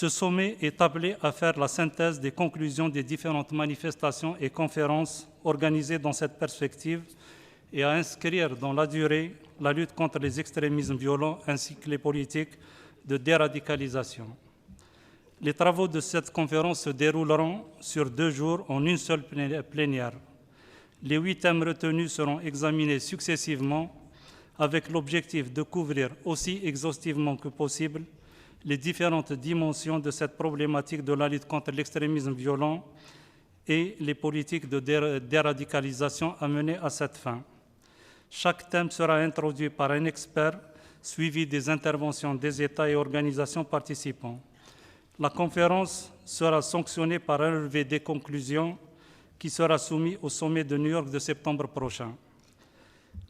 Ce sommet est appelé à faire la synthèse des conclusions des différentes manifestations et conférences organisées dans cette perspective et à inscrire dans la durée la lutte contre les extrémismes violents ainsi que les politiques de déradicalisation. Les travaux de cette conférence se dérouleront sur 2 jours en une seule plénière. Les 8 thèmes retenus seront examinés successivement avec l'objectif de couvrir aussi exhaustivement que possible les différentes dimensions de cette problématique de la lutte contre l'extrémisme violent et les politiques de déradicalisation à mener à cette fin. Chaque thème sera introduit par un expert, suivi des interventions des États et organisations participants. La conférence sera sanctionnée par un relevé des conclusions qui sera soumis au sommet de New York de septembre prochain.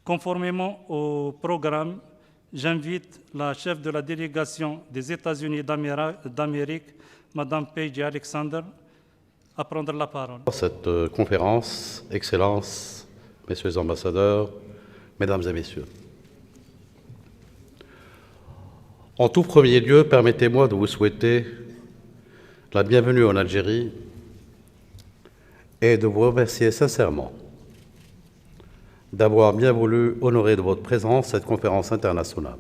Conformément au programme, j'invite la chef de la délégation des États-Unis d'Amérique, Mme Paige Alexander, à prendre la parole. Cette conférence, Excellences, Messieurs les ambassadeurs, Mesdames et Messieurs. En tout premier lieu, permettez-moi de vous souhaiter la bienvenue en Algérie et de vous remercier sincèrement d'avoir bien voulu honorer de votre présence cette conférence internationale.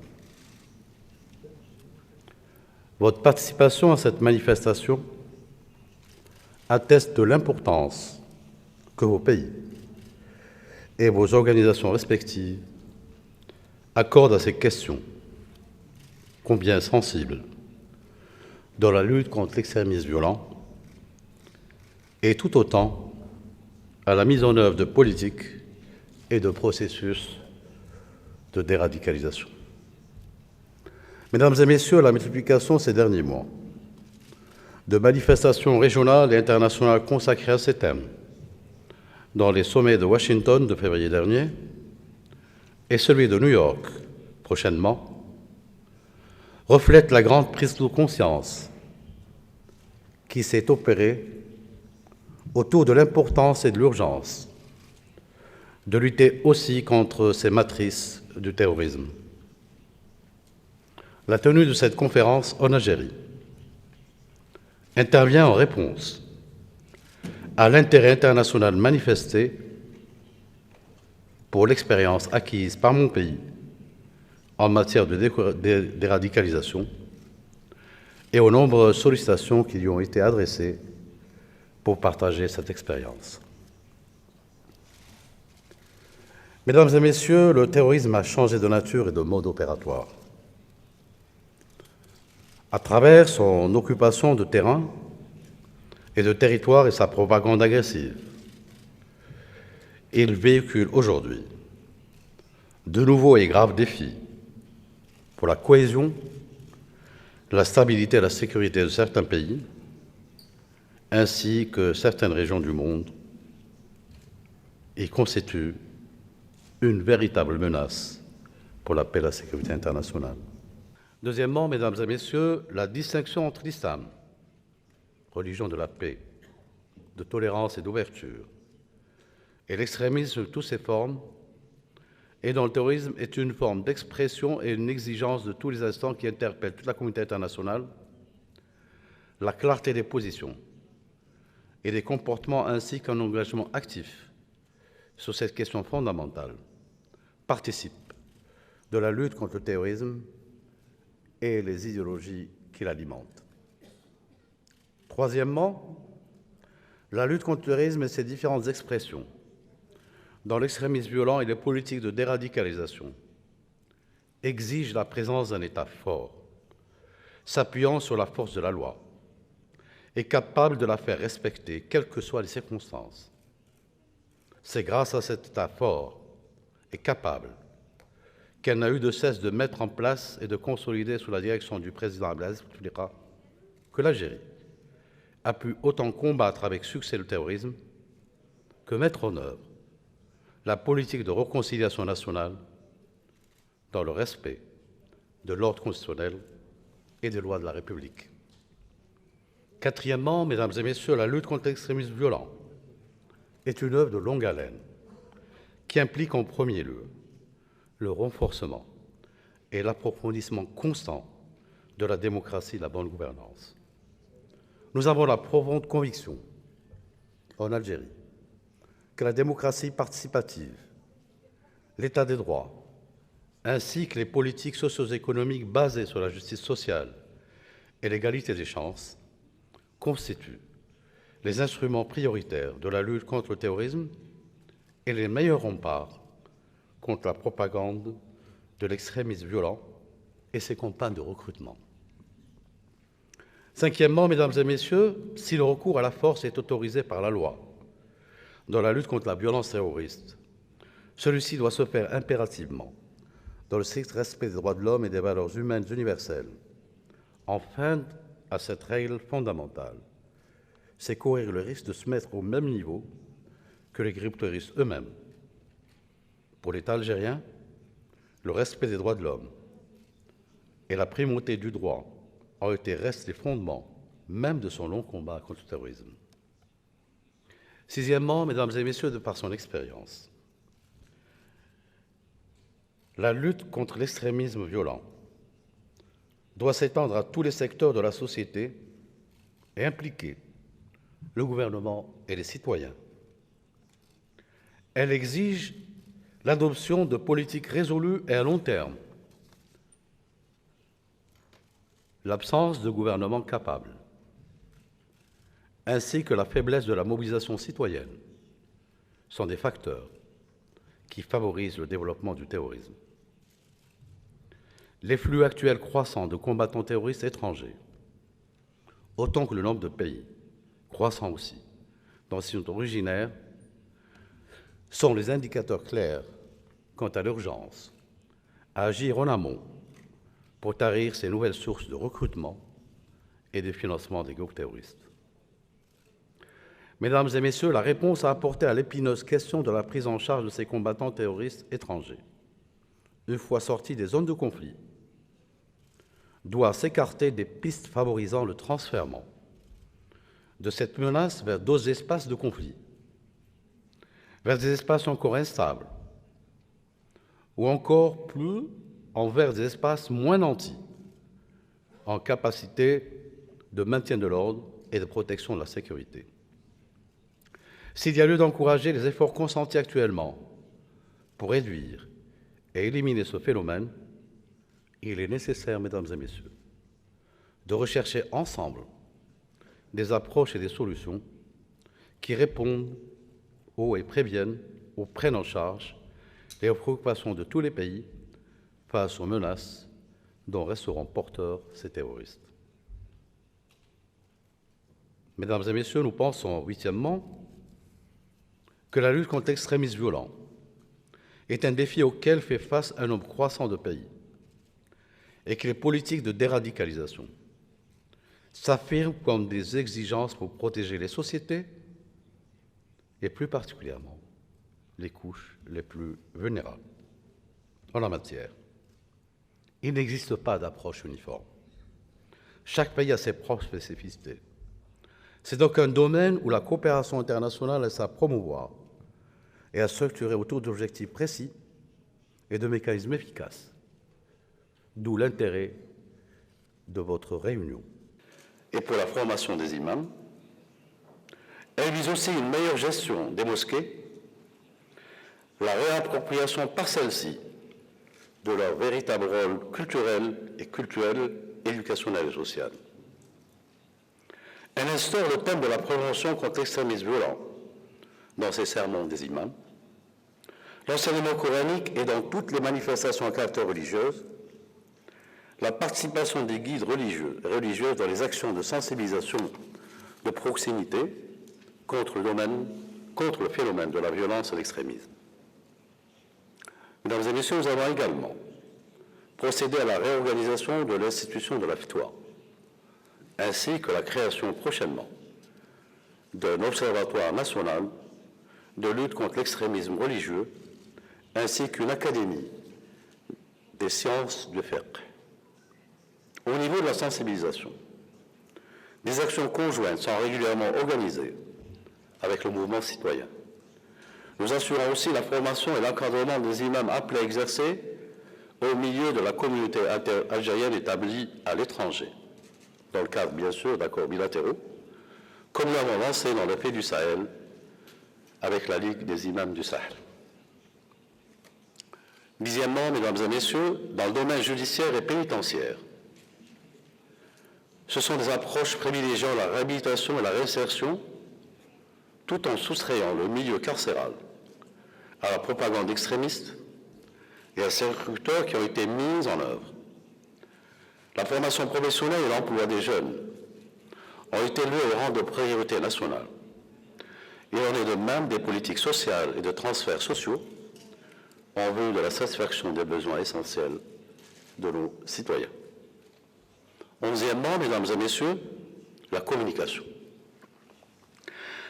Votre participation à cette manifestation atteste de l'importance que vos pays et vos organisations respectives accordent à ces questions, combien sensibles, dans la lutte contre l'extrémisme violent et tout autant à la mise en œuvre de politiques et de processus de déradicalisation. Mesdames et Messieurs, la multiplication ces derniers mois de manifestations régionales et internationales consacrées à ces thèmes dans les sommets de Washington de février dernier et celui de New York prochainement reflète la grande prise de conscience qui s'est opérée autour de l'importance et de l'urgence de lutter aussi contre ces matrices du terrorisme. La tenue de cette conférence en Algérie intervient en réponse à l'intérêt international manifesté pour l'expérience acquise par mon pays en matière de déradicalisation et aux nombreuses sollicitations qui lui ont été adressées pour partager cette expérience. Mesdames et Messieurs, le terrorisme a changé de nature et de mode opératoire. À travers son occupation de terrain et de territoire et sa propagande agressive, il véhicule aujourd'hui de nouveaux et graves défis pour la cohésion, la stabilité et la sécurité de certains pays, ainsi que certaines régions du monde. Il constitue une véritable menace pour la paix et la sécurité internationale. Deuxièmement, Mesdames et Messieurs, la distinction entre l'islam, religion de la paix, de tolérance et d'ouverture, et l'extrémisme sous toutes ses formes, et dont le terrorisme est une forme d'expression et une exigence de tous les instants qui interpellent toute la communauté internationale, la clarté des positions et des comportements ainsi qu'un engagement actif sur cette question fondamentale participe de la lutte contre le terrorisme et les idéologies qui l'alimentent. Troisièmement, la lutte contre le terrorisme et ses différentes expressions dans l'extrémisme violent et les politiques de déradicalisation exige la présence d'un État fort, s'appuyant sur la force de la loi et capable de la faire respecter, quelles que soient les circonstances. C'est grâce à cet État fort et capable qu'elle n'a eu de cesse de mettre en place et de consolider sous la direction du président Abdelaziz Bouteflika que l'Algérie a pu autant combattre avec succès le terrorisme que mettre en œuvre la politique de réconciliation nationale dans le respect de l'ordre constitutionnel et des lois de la République. Quatrièmement, Mesdames et Messieurs, la lutte contre l'extrémisme violent est une œuvre de longue haleine qui implique en premier lieu le renforcement et l'approfondissement constant de la démocratie et de la bonne gouvernance. Nous avons la profonde conviction, en Algérie, que la démocratie participative, l'état des droits, ainsi que les politiques socio-économiques basées sur la justice sociale et l'égalité des chances constituent les instruments prioritaires de la lutte contre le terrorisme et les meilleurs remparts contre la propagande de l'extrémisme violent et ses campagnes de recrutement. Cinquièmement, mesdames et messieurs, si le recours à la force est autorisé par la loi dans la lutte contre la violence terroriste, celui-ci doit se faire impérativement dans le strict respect des droits de l'homme et des valeurs humaines universelles. Enfin, à cette règle fondamentale, c'est courir le risque de se mettre au même niveau que les groupes terroristes eux-mêmes. Pour l'État algérien, le respect des droits de l'homme et la primauté du droit ont été restent les fondements même de son long combat contre le terrorisme. Sixièmement, mesdames et messieurs, de par son expérience, la lutte contre l'extrémisme violent doit s'étendre à tous les secteurs de la société et impliquer le gouvernement et les citoyens. Elle exige l'adoption de politiques résolues et à long terme, l'absence de gouvernement capable, ainsi que la faiblesse de la mobilisation citoyenne sont des facteurs qui favorisent le développement du terrorisme. Les flux actuels croissants de combattants terroristes étrangers, autant que le nombre de pays, croissant aussi, dont ils sont originaires, sont les indicateurs clairs quant à l'urgence à agir en amont pour tarir ces nouvelles sources de recrutement et de financement des groupes terroristes. Mesdames et messieurs, la réponse à apporter à l'épineuse question de la prise en charge de ces combattants terroristes étrangers, une fois sortis des zones de conflit, doit s'écarter des pistes favorisant le transfèrement de cette menace vers d'autres espaces de conflit, vers des espaces encore instables, ou encore plus envers des espaces moins nantis, en capacité de maintien de l'ordre et de protection de la sécurité. S'il y a lieu d'encourager les efforts consentis actuellement pour réduire et éliminer ce phénomène, il est nécessaire, mesdames et messieurs, de rechercher ensemble des approches et des solutions qui répondent et préviennent ou prennent en charge les préoccupations de tous les pays face aux menaces dont resteront porteurs ces terroristes. Mesdames et messieurs, nous pensons, huitièmement, que la lutte contre l'extrémisme violent est un défi auquel fait face un nombre croissant de pays et que les politiques de déradicalisation s'affirment comme des exigences pour protéger les sociétés et plus particulièrement les couches les plus vulnérables. En la matière, il n'existe pas d'approche uniforme. Chaque pays a ses propres spécificités. C'est donc un domaine où la coopération internationale est à promouvoir et à structurer autour d'objectifs précis et de mécanismes efficaces. D'où l'intérêt de votre réunion. Et pour la formation des imams, elle vise aussi une meilleure gestion des mosquées, la réappropriation par celles-ci de leur véritable rôle culturel et cultuel, éducationnel et social. Elle instaure le thème de la prévention contre l'extrémisme violent dans ses sermons des imams, l'enseignement coranique et dans toutes les manifestations à caractère religieuse, la participation des guides religieux et religieuses dans les actions de sensibilisation de proximité contre le phénomène de la violence et l'extrémisme. Mesdames et messieurs, nous avons également procédé à la réorganisation de l'institution de la FITWA, ainsi que la création prochainement d'un observatoire national de lutte contre l'extrémisme religieux, ainsi qu'une académie des sciences du fiqh. Au niveau de la sensibilisation, des actions conjointes sont régulièrement organisées avec le mouvement citoyen. Nous assurons aussi la formation et l'encadrement des imams appelés à exercer au milieu de la communauté algérienne établie à l'étranger, dans le cadre, bien sûr, d'accords bilatéraux, comme nous l'avons lancé dans le pays du Sahel avec la Ligue des imams du Sahel. Dixièmement, mesdames et messieurs, dans le domaine judiciaire et pénitentiaire, ce sont des approches privilégiant la réhabilitation et la réinsertion tout en soustrayant le milieu carcéral à la propagande extrémiste et à ses recruteurs qui ont été mis en œuvre. La formation professionnelle et l'emploi des jeunes ont été élevés au rang de priorité nationale. Il en est de même des politiques sociales et de transferts sociaux en vue de la satisfaction des besoins essentiels de nos citoyens. Onzièmement, mesdames et messieurs, la communication.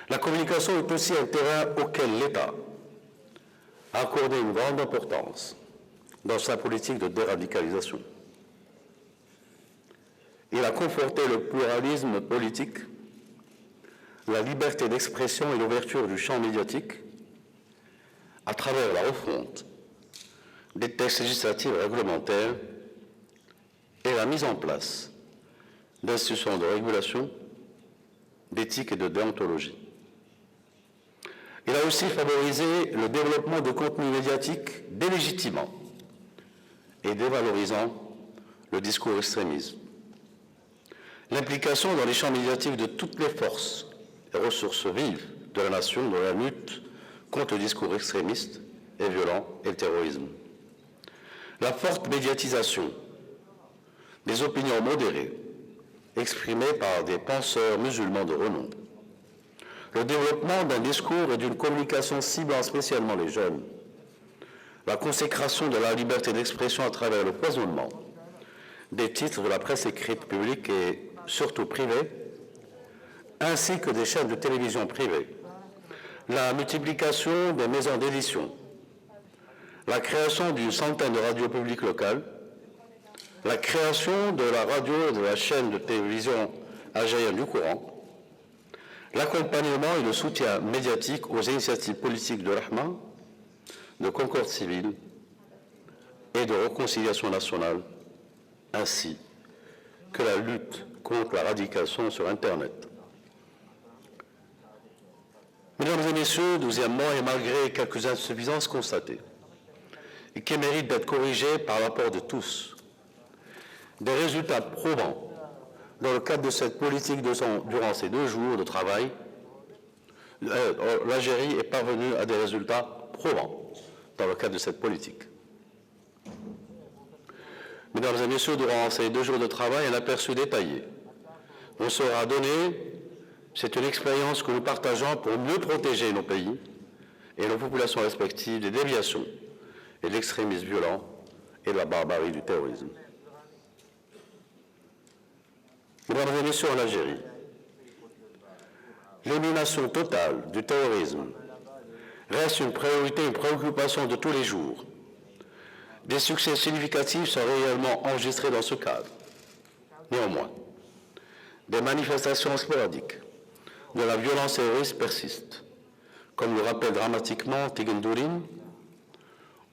La communication est aussi un terrain auquel l'État a accordé une grande importance dans sa politique de déradicalisation. Il a conforté le pluralisme politique, la liberté d'expression et l'ouverture du champ médiatique à travers la refonte des textes législatifs et réglementaires et la mise en place d'institutions de régulation, d'éthique et de déontologie. Il a aussi favorisé le développement de contenus médiatiques délégitimant et dévalorisant le discours extrémiste. L'implication dans les champs médiatiques de toutes les forces et ressources vives de la nation dans la lutte contre le discours extrémiste et violent et le terrorisme. La forte médiatisation des opinions modérées exprimées par des penseurs musulmans de renom. Le développement d'un discours et d'une communication ciblant spécialement les jeunes. La consécration de la liberté d'expression à travers le foisonnement des titres de la presse écrite publique et surtout privée, ainsi que des chaînes de télévision privées. La multiplication des maisons d'édition. La création d'une centaine de radios publiques locales. La création de la radio et de la chaîne de télévision algérienne du courant. L'accompagnement et le soutien médiatique aux initiatives politiques de Rahma, de concorde civile et de réconciliation nationale, ainsi que la lutte contre la radicalisation sur Internet. Mesdames et messieurs, douzièmement, et malgré quelques insuffisances constatées, et qui méritent d'être corrigées par l'apport de tous, des résultats probants dans le cadre de cette politique durant ces 2 jours de travail, l'Algérie est parvenue à des résultats probants dans le cadre de cette politique. Mesdames et messieurs, durant ces 2 jours de travail, un aperçu détaillé nous sera donné. C'est une expérience que nous partageons pour mieux protéger nos pays et nos populations respectives des déviations et de l'extrémisme violent et de la barbarie du terrorisme. Mesdames et messieurs, en Algérie, l'élimination totale du terrorisme reste une priorité, une préoccupation de tous les jours. Des succès significatifs sont réellement enregistrés dans ce cadre. Néanmoins, des manifestations sporadiques de la violence terroriste persistent, comme le rappelle dramatiquement Tigendourin,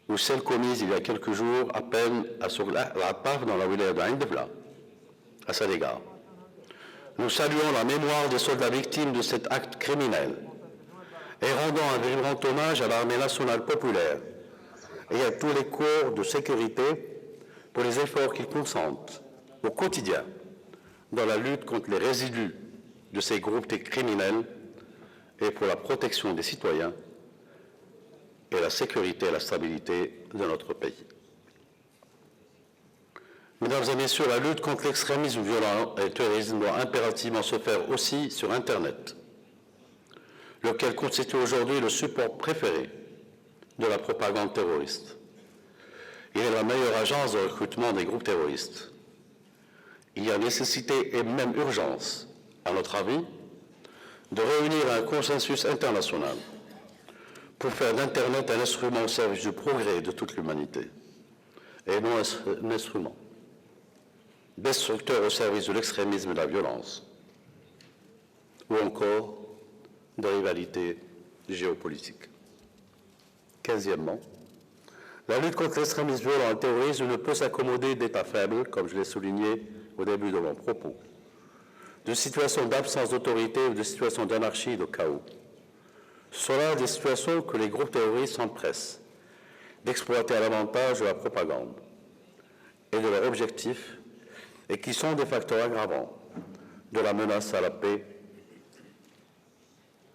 ou celle commise il y a quelques jours à peine sur la PAF dans la wilaya de Indebla, à cet égard. Nous saluons la mémoire des soldats victimes de cet acte criminel et rendons un vibrant hommage à l'armée nationale populaire et à tous les corps de sécurité pour les efforts qu'ils consentent au quotidien dans la lutte contre les résidus de ces groupes criminels et pour la protection des citoyens et la sécurité et la stabilité de notre pays. Mesdames et messieurs, la lutte contre l'extrémisme violent et le terrorisme doit impérativement se faire aussi sur Internet, lequel constitue aujourd'hui le support préféré de la propagande terroriste. Il est la meilleure agence de recrutement des groupes terroristes. Il y a nécessité et même urgence, à notre avis, de réunir un consensus international pour faire d'Internet un instrument au service du progrès de toute l'humanité, et non un instrument destructeur au service de l'extrémisme et de la violence, ou encore de rivalité géopolitique. 15e, la lutte contre l'extrémisme violent et le terrorisme ne peut s'accommoder d'États faibles, comme je l'ai souligné au début de mon propos, de situations d'absence d'autorité ou de situations d'anarchie et de chaos. Ce sont là des situations que les groupes terroristes s'empressent d'exploiter à l'avantage de la propagande et de leur objectif, et qui sont des facteurs aggravants de la menace à la paix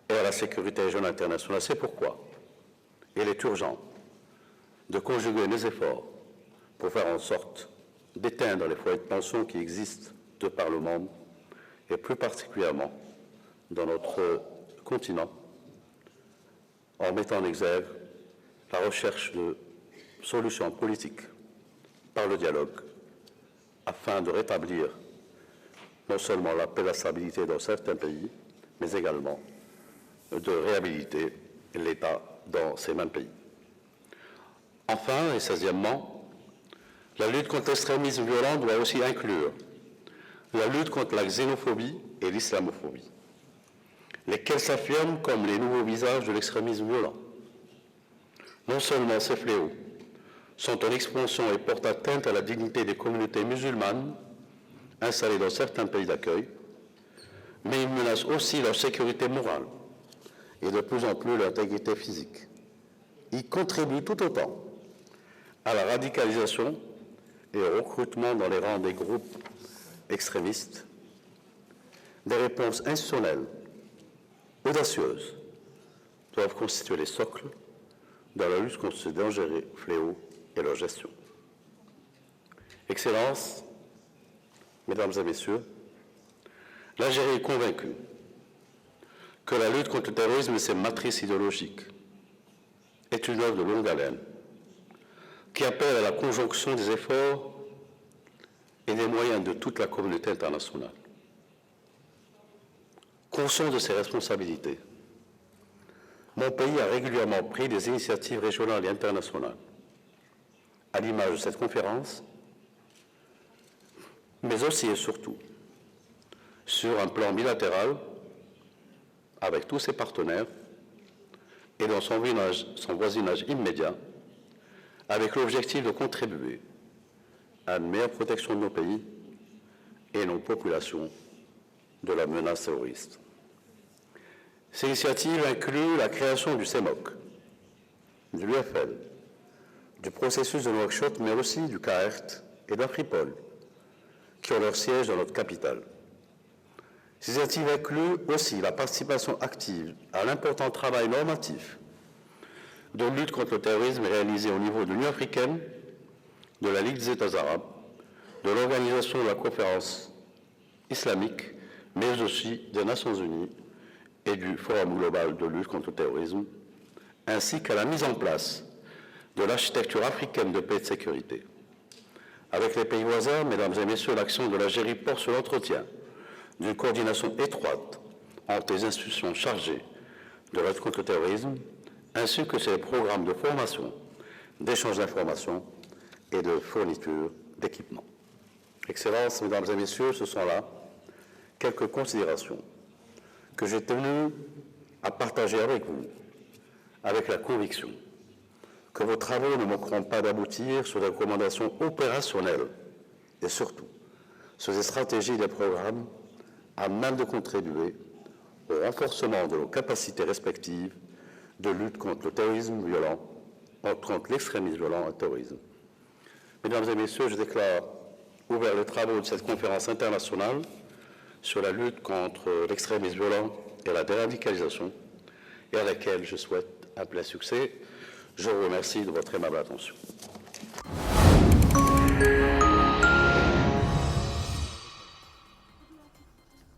et à la sécurité régionale internationale. C'est pourquoi il est urgent de conjuguer les efforts pour faire en sorte d'éteindre les foyers de tension qui existent de par le monde, et plus particulièrement dans notre continent, en mettant en exergue la recherche de solutions politiques par le dialogue, afin de rétablir non seulement la paix et la stabilité dans certains pays, mais également de réhabiliter l'État dans ces mêmes pays. Enfin, et 16e, la lutte contre l'extrémisme violent doit aussi inclure la lutte contre la xénophobie et l'islamophobie, lesquels s'affirment comme les nouveaux visages de l'extrémisme violent. Non seulement ces fléaux sont en expansion et portent atteinte à la dignité des communautés musulmanes installées dans certains pays d'accueil, mais ils menacent aussi leur sécurité morale et de plus en plus leur intégrité physique. Ils contribuent tout autant à la radicalisation et au recrutement dans les rangs des groupes extrémistes. Des réponses institutionnelles audacieuses doivent constituer les socles dans la lutte contre ce dangereux fléau et leur gestion. Excellences, Mesdames et Messieurs, l'Algérie est convaincue que la lutte contre le terrorisme et ses matrices idéologiques est une œuvre de longue haleine qui appelle à la conjonction des efforts et des moyens de toute la communauté internationale. Conscient de ses responsabilités, mon pays a régulièrement pris des initiatives régionales et internationales, à l'image de cette conférence, mais aussi et surtout sur un plan bilatéral avec tous ses partenaires et dans son voisinage immédiat, avec l'objectif de contribuer à une meilleure protection de nos pays et de nos populations de la menace terroriste. Ces initiatives incluent la création du CEMOC, de l'UFL, du processus de Nouakchott, mais aussi du CAERT et d'Afripol, qui ont leur siège dans notre capitale. Ces initiatives incluent aussi la participation active à l'important travail normatif de lutte contre le terrorisme réalisé au niveau de l'Union africaine, de la Ligue des États arabes, de l'Organisation de la conférence islamique, mais aussi des Nations unies et du Forum global de lutte contre le terrorisme, ainsi qu'à la mise en place de l'architecture africaine de paix et de sécurité. Avec les pays voisins, Mesdames et Messieurs, l'action de l'Algérie porte sur l'entretien d'une coordination étroite entre les institutions chargées de la lutte contre le terrorisme, ainsi que sur les programmes de formation, d'échange d'informations et de fourniture d'équipements. Excellences, Mesdames et Messieurs, ce sont là quelques considérations que j'ai tenu à partager avec vous, avec la conviction que vos travaux ne manqueront pas d'aboutir sur des recommandations opérationnelles et surtout sur des stratégies et des programmes à même de contribuer au renforcement de nos capacités respectives de lutte contre le terrorisme violent, contre l'extrémisme violent et le terrorisme. Mesdames et Messieurs, je déclare ouvert les travaux de cette conférence internationale sur la lutte contre l'extrémisme violent et la déradicalisation, et à laquelle je souhaite un plein succès. Je vous remercie de votre aimable attention.